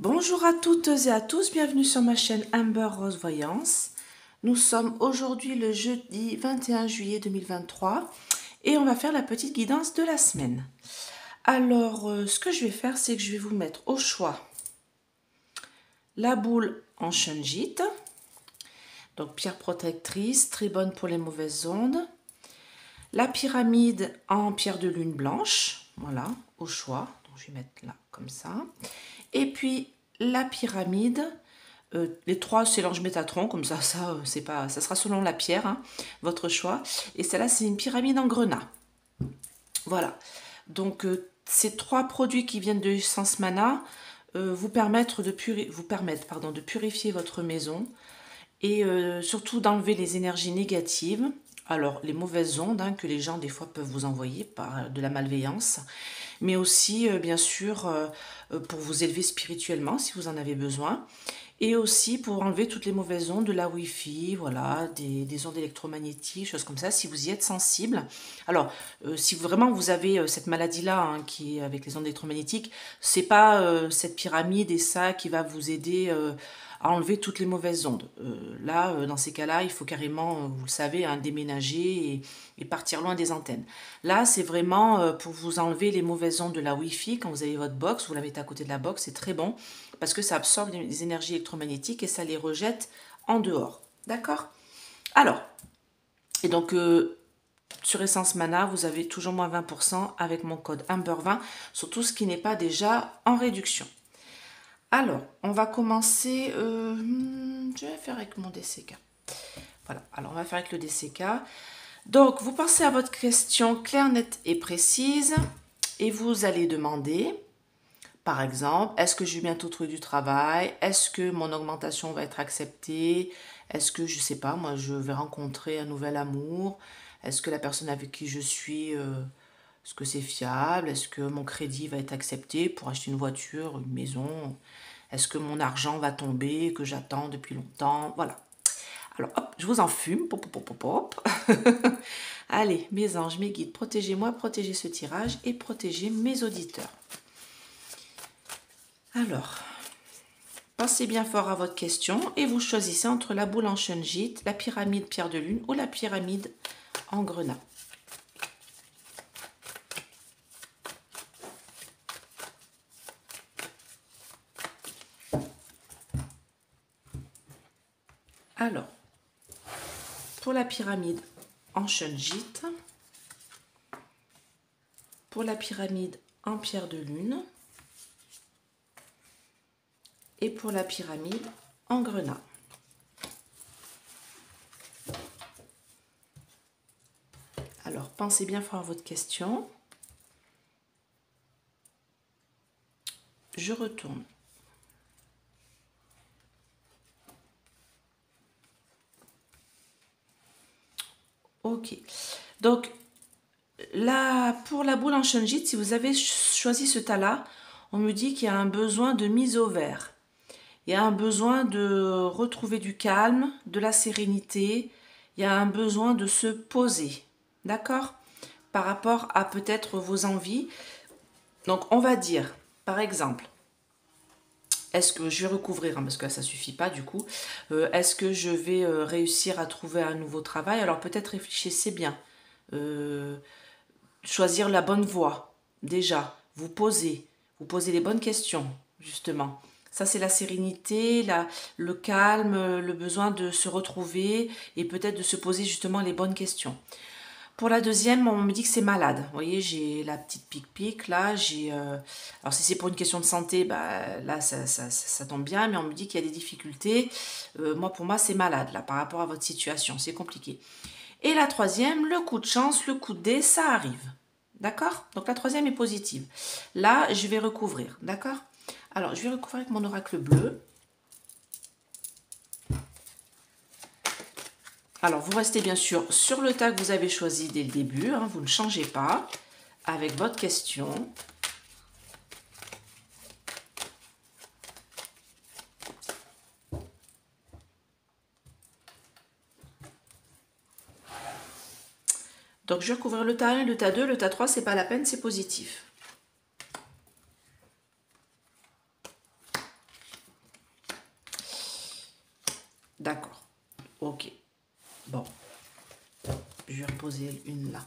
Bonjour à toutes et à tous, bienvenue sur ma chaîne Amber Rose Voyance. Nous sommes aujourd'hui le jeudi 21 juillet 2023 et on va faire la petite guidance de la semaine. Alors, ce que je vais faire, c'est que je vais vous mettre au choix la boule en shungite, donc pierre protectrice, très bonne pour les mauvaises ondes. La pyramide en pierre de lune blanche, voilà, au choix. Donc, je vais mettre là, comme ça. Et puis, la pyramide, les trois, c'est l'ange Métatron, comme ça, c'est pas, ça sera selon la pierre, hein, votre choix. Et celle-là, c'est une pyramide en grenat. Voilà. Donc, ces trois produits qui viennent de Essence Mana vous permettent de purifier votre maison et surtout d'enlever les énergies négatives. Alors, les mauvaises ondes que les gens, des fois, peuvent vous envoyer par de la malveillance, mais aussi, bien sûr, pour vous élever spirituellement, si vous en avez besoin, et aussi pour enlever toutes les mauvaises ondes de la Wi-Fi, voilà, des ondes électromagnétiques, choses comme ça, si vous y êtes sensible. Alors, si vraiment vous avez cette maladie-là, qui est avec les ondes électromagnétiques, c'est pas cette pyramide et ça qui va vous aider à enlever toutes les mauvaises ondes. Là, dans ces cas-là, il faut carrément, vous le savez, déménager et partir loin des antennes. Là, c'est vraiment pour vous enlever les mauvaises ondes de la Wi-Fi. Quand vous avez votre box, vous la mettez à côté de la box, c'est très bon parce que ça absorbe les énergies électromagnétiques et ça les rejette en dehors. D'accord? Alors, et donc, sur Essence Mana, vous avez toujours moins 20% avec mon code Amber20 sur tout ce qui n'est pas déjà en réduction. Alors, on va commencer. Je vais faire avec mon DCK. Voilà, alors on va faire avec le DCK. Donc, vous pensez à votre question claire, nette et précise et vous allez demander, par exemple, est-ce que je vais bientôt trouver du travail? Est-ce que mon augmentation va être acceptée? Est-ce que, je sais pas, moi, je vais rencontrer un nouvel amour? Est-ce que la personne avec qui je suis, est-ce que c'est fiable? Est-ce que mon crédit va être accepté pour acheter une voiture, une maison? Est-ce que mon argent va tomber, que j'attends depuis longtemps? Voilà. Alors, hop, je vous en fume. Pop, pop, pop, pop. Allez, mes anges, mes guides, protégez-moi, protégez ce tirage et protégez mes auditeurs. Alors, pensez bien fort à votre question et vous choisissez entre la boule en shungite, la pyramide pierre de lune ou la pyramide en grenat. Alors, pour la pyramide en shungite, pour la pyramide en pierre de lune et pour la pyramide en grenat. Alors, pensez bien fort à votre question. Je retourne. Ok. Donc, là, pour la boule en shungite, si vous avez choisi ce tas-là, on me dit qu'il y a un besoin de mise au vert. Il y a un besoin de retrouver du calme, de la sérénité. Il y a un besoin de se poser. D'accord? Par rapport à peut-être vos envies. Donc, on va dire, par exemple, est-ce que je vais recouvrir, parce que là, ça suffit pas du coup. Est-ce que je vais réussir à trouver un nouveau travail? Alors, peut-être réfléchissez bien. Choisir la bonne voie, déjà. Vous posez les bonnes questions, justement. Ça, c'est la sérénité, le calme, le besoin de se retrouver et peut-être de se poser justement les bonnes questions. Pour la deuxième, on me dit que c'est malade. Vous voyez, j'ai la petite pique-pique, là. Alors, si c'est pour une question de santé, bah, là, ça tombe bien, mais on me dit qu'il y a des difficultés. Pour moi, c'est malade, là, par rapport à votre situation. C'est compliqué. Et la troisième, le coup de chance, le coup de dé, ça arrive. D'accord? Donc, la troisième est positive. Là, je vais recouvrir. D'accord? Alors, je vais recouvrir avec mon oracle bleu. Alors, vous restez bien sûr sur le tas que vous avez choisi dès le début. Vous ne changez pas avec votre question. Donc, je vais recouvrir le tas 1, le tas 2, le tas 3, c'est pas la peine, c'est positif. D'accord. Ok. Bon. Je vais reposer une là.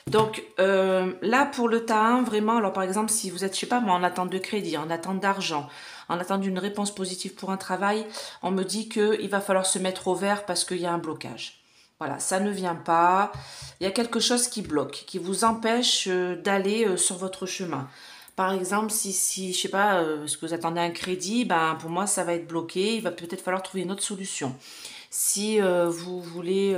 Donc, là, pour le tas 1, vraiment, alors par exemple, si vous êtes, je sais pas moi, en attente de crédit, en attente d'argent, en attente d'une réponse positive pour un travail, on me dit qu'il va falloir se mettre au vert parce qu'il y a un blocage. Voilà, ça ne vient pas. Il y a quelque chose qui bloque, qui vous empêche d'aller sur votre chemin. Par exemple, si je sais pas, ce que vous attendez un crédit, ben, pour moi, ça va être bloqué. Il va peut-être falloir trouver une autre solution. Si vous voulez...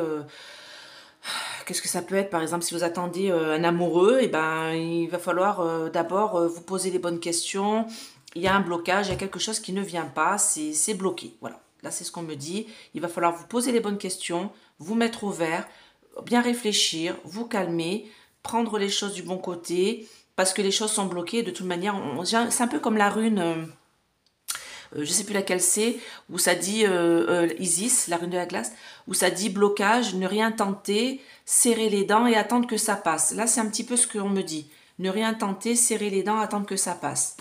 qu'est-ce que ça peut être? Par exemple, si vous attendez un amoureux, et ben, il va falloir d'abord vous poser les bonnes questions. Il y a un blocage, il y a quelque chose qui ne vient pas, c'est bloqué. Voilà, là c'est ce qu'on me dit. Il va falloir vous poser les bonnes questions, vous mettre au vert, bien réfléchir, vous calmer, prendre les choses du bon côté, parce que les choses sont bloquées. De toute manière, c'est un peu comme la rune... je sais plus laquelle c'est, où ça dit Isis, la rune de la glace, où ça dit blocage, ne rien tenter, serrer les dents et attendre que ça passe. Là, c'est un petit peu ce qu'on me dit. Ne rien tenter, serrer les dents, attendre que ça passe.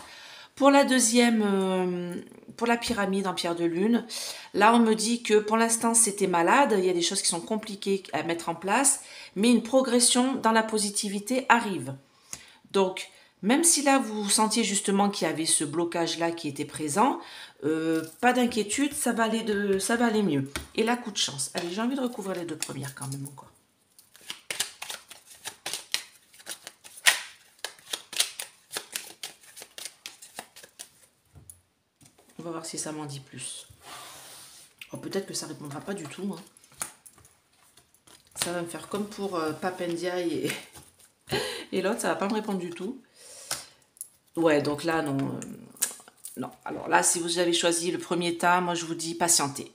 Pour la deuxième, pour la pyramide en pierre de lune, là, on me dit que pour l'instant, c'était malade. Il y a des choses qui sont compliquées à mettre en place, mais une progression dans la positivité arrive. Donc, même si là, vous sentiez justement qu'il y avait ce blocage-là qui était présent, pas d'inquiétude, ça va aller mieux. Et là, coup de chance. Allez, j'ai envie de recouvrir les deux premières quand même encore. On va voir si ça m'en dit plus. Oh, peut-être que ça ne répondra pas du tout. Hein. Ça va me faire comme pour Papendia et l'autre, ça ne va pas me répondre du tout. Ouais, donc là, non. Non. Alors là, si vous avez choisi le premier tas, moi, je vous dis patientez.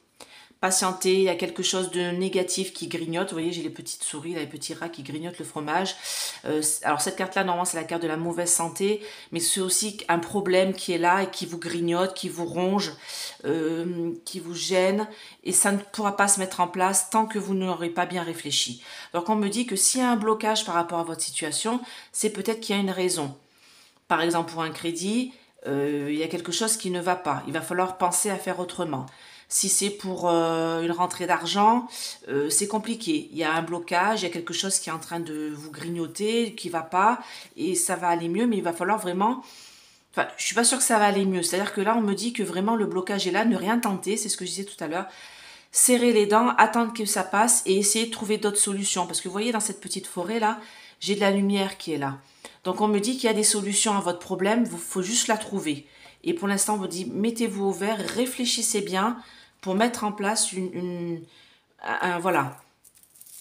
Patientez, il y a quelque chose de négatif qui grignote. Vous voyez, j'ai les petites souris, là, les petits rats qui grignotent le fromage. Alors cette carte-là, normalement, c'est la carte de la mauvaise santé, mais c'est aussi un problème qui est là et qui vous grignote, qui vous ronge, qui vous gêne, et ça ne pourra pas se mettre en place tant que vous n'aurez pas bien réfléchi. Donc on me dit que s'il y a un blocage par rapport à votre situation, c'est peut-être qu'il y a une raison. Par exemple, pour un crédit, il y a quelque chose qui ne va pas. Il va falloir penser à faire autrement. Si c'est pour une rentrée d'argent, c'est compliqué. Il y a un blocage, il y a quelque chose qui est en train de vous grignoter, qui va pas, et ça va aller mieux, mais il va falloir vraiment... Enfin, je suis pas sûre que ça va aller mieux. C'est-à-dire que là, on me dit que vraiment le blocage est là, ne rien tenter, c'est ce que je disais tout à l'heure. Serrer les dents, attendre que ça passe et essayer de trouver d'autres solutions. Parce que vous voyez, dans cette petite forêt-là, j'ai de la lumière qui est là. Donc on me dit qu'il y a des solutions à votre problème, il faut juste la trouver. Et pour l'instant, on vous dit, mettez-vous au vert, réfléchissez bien pour mettre en place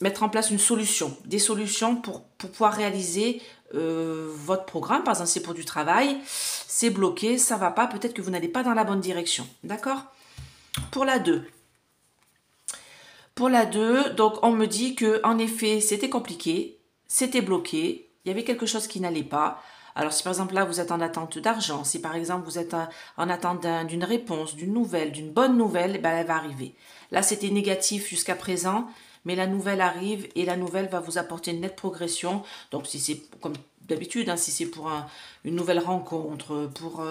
mettre en place une solution, des solutions pour pouvoir réaliser votre programme. Par exemple, c'est pour du travail, c'est bloqué, ça va pas, peut-être que vous n'allez pas dans la bonne direction. D'accord? Pour la 2. Pour la 2, donc on me dit que en effet, c'était compliqué, c'était bloqué, il y avait quelque chose qui n'allait pas. Alors si par exemple là vous êtes en attente d'argent, si par exemple vous êtes en attente d'une réponse, d'une nouvelle, d'une bonne nouvelle, ben elle va arriver. Là c'était négatif jusqu'à présent, mais la nouvelle arrive et la nouvelle va vous apporter une nette progression. Donc si c'est comme d'habitude, hein, si c'est pour une nouvelle rencontre, pour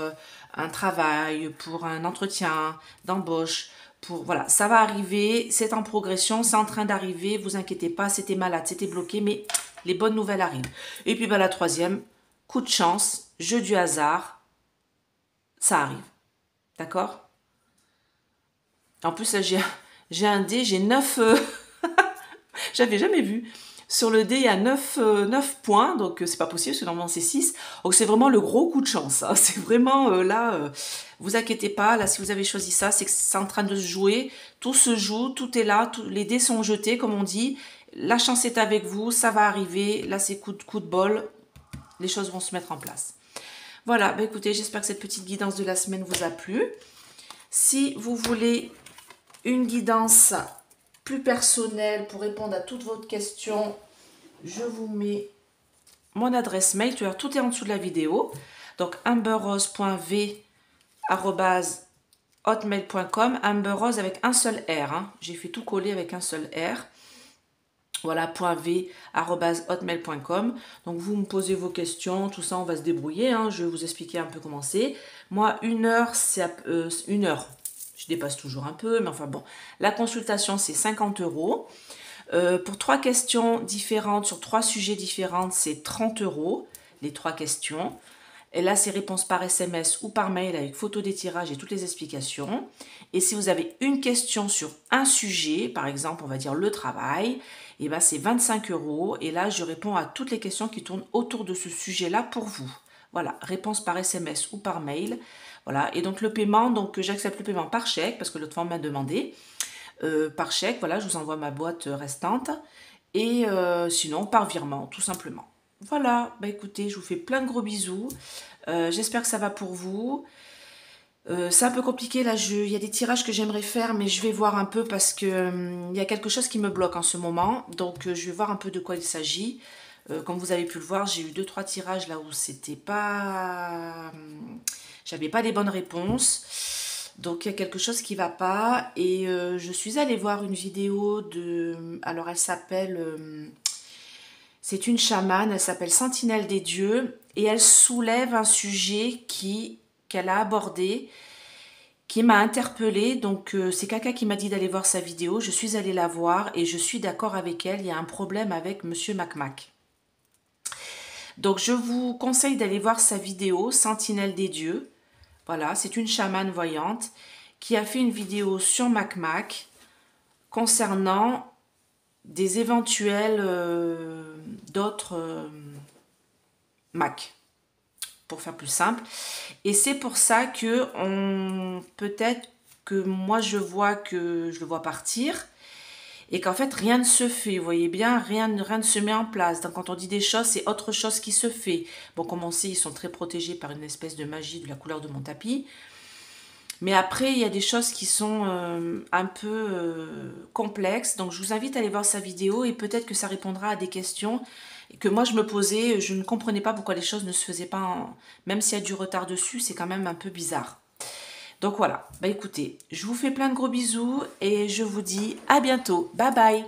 un travail, pour un entretien d'embauche, voilà, ça va arriver, c'est en progression, c'est en train d'arriver, vous inquiétez pas, c'était malade, c'était bloqué, mais les bonnes nouvelles arrivent. Et puis la troisième, coup de chance, jeu du hasard, ça arrive. D'accord? En plus, là, j'ai un dé, j'ai 9... j'avais jamais vu. Sur le dé, il y a 9 points, donc c'est pas possible, parce que normalement c'est 6. Donc c'est vraiment le gros coup de chance. Hein. C'est vraiment là, vous inquiétez pas, là si vous avez choisi ça, c'est que c'est en train de se jouer. Tout se joue, tout est là, les dés sont jetés, comme on dit. La chance est avec vous, ça va arriver. Là c'est coup de bol, les choses vont se mettre en place. Voilà, bah écoutez, j'espère que cette petite guidance de la semaine vous a plu. Si vous voulez une guidance plus personnelle pour répondre à toutes vos questions, je vous mets mon adresse mail. Tout est en dessous de la vidéo. Donc amberrose.v@hotmail.com. Amberrose avec un seul R. Hein. J'ai fait tout coller avec un seul R. Voilà, .v@hotmail.com. Donc vous me posez vos questions, tout ça, on va se débrouiller. Hein. Je vais vous expliquer un peu comment c'est. Moi, 1 heure, c'est 1 heure. Je dépasse toujours un peu, mais enfin bon. La consultation, c'est 50 €. Pour 3 questions différentes, sur 3 sujets différents, c'est 30 €, les 3 questions. Et là, c'est réponse par SMS ou par mail avec photo des tirages et toutes les explications. Et si vous avez une question sur un sujet, par exemple, on va dire le travail, et ben c'est 25 €. Et là, je réponds à toutes les questions qui tournent autour de ce sujet-là pour vous. Voilà, réponse par SMS ou par mail. Voilà, et donc le paiement, donc j'accepte le paiement par chèque parce que l'autre fois on m'a demandé. Par chèque, voilà, je vous envoie ma boîte restante. Et sinon, par virement, tout simplement. Voilà, bah écoutez, je vous fais plein de gros bisous. J'espère que ça va pour vous. C'est un peu compliqué là, il y a des tirages que j'aimerais faire, mais je vais voir un peu parce que il y a quelque chose qui me bloque en ce moment. Donc je vais voir un peu de quoi il s'agit. Comme vous avez pu le voir, j'ai eu 2-3 tirages là où c'était pas... j'avais pas les bonnes réponses. Donc il y a quelque chose qui va pas. Et je suis allée voir une vidéo de... Alors elle s'appelle... c'est une chamane, elle s'appelle Sentinelle des dieux. Et elle soulève un sujet qu'elle a abordé, qui m'a interpellée. Donc c'est quelqu'un qui m'a dit d'aller voir sa vidéo. Je suis allée la voir et je suis d'accord avec elle. Il y a un problème avec Monsieur Macmac. Donc je vous conseille d'aller voir sa vidéo Sentinelle des dieux. Voilà, c'est une chamane voyante qui a fait une vidéo sur Macmac concernant des éventuels d'autres Mac, pour faire plus simple. Et c'est pour ça que peut-être que moi je vois que je le vois partir et qu'en fait rien ne se fait, vous voyez bien, rien ne se met en place. Donc quand on dit des choses, c'est autre chose qui se fait. Bon, comme on sait, ils sont très protégés par une espèce de magie de la couleur de mon tapis. Mais après, il y a des choses qui sont un peu complexes. Donc je vous invite à aller voir sa vidéo et peut-être que ça répondra à des questions que moi je me posais. Je ne comprenais pas pourquoi les choses ne se faisaient pas, même s'il y a du retard dessus, c'est quand même un peu bizarre. Donc voilà, bah écoutez, je vous fais plein de gros bisous et je vous dis à bientôt. Bye bye.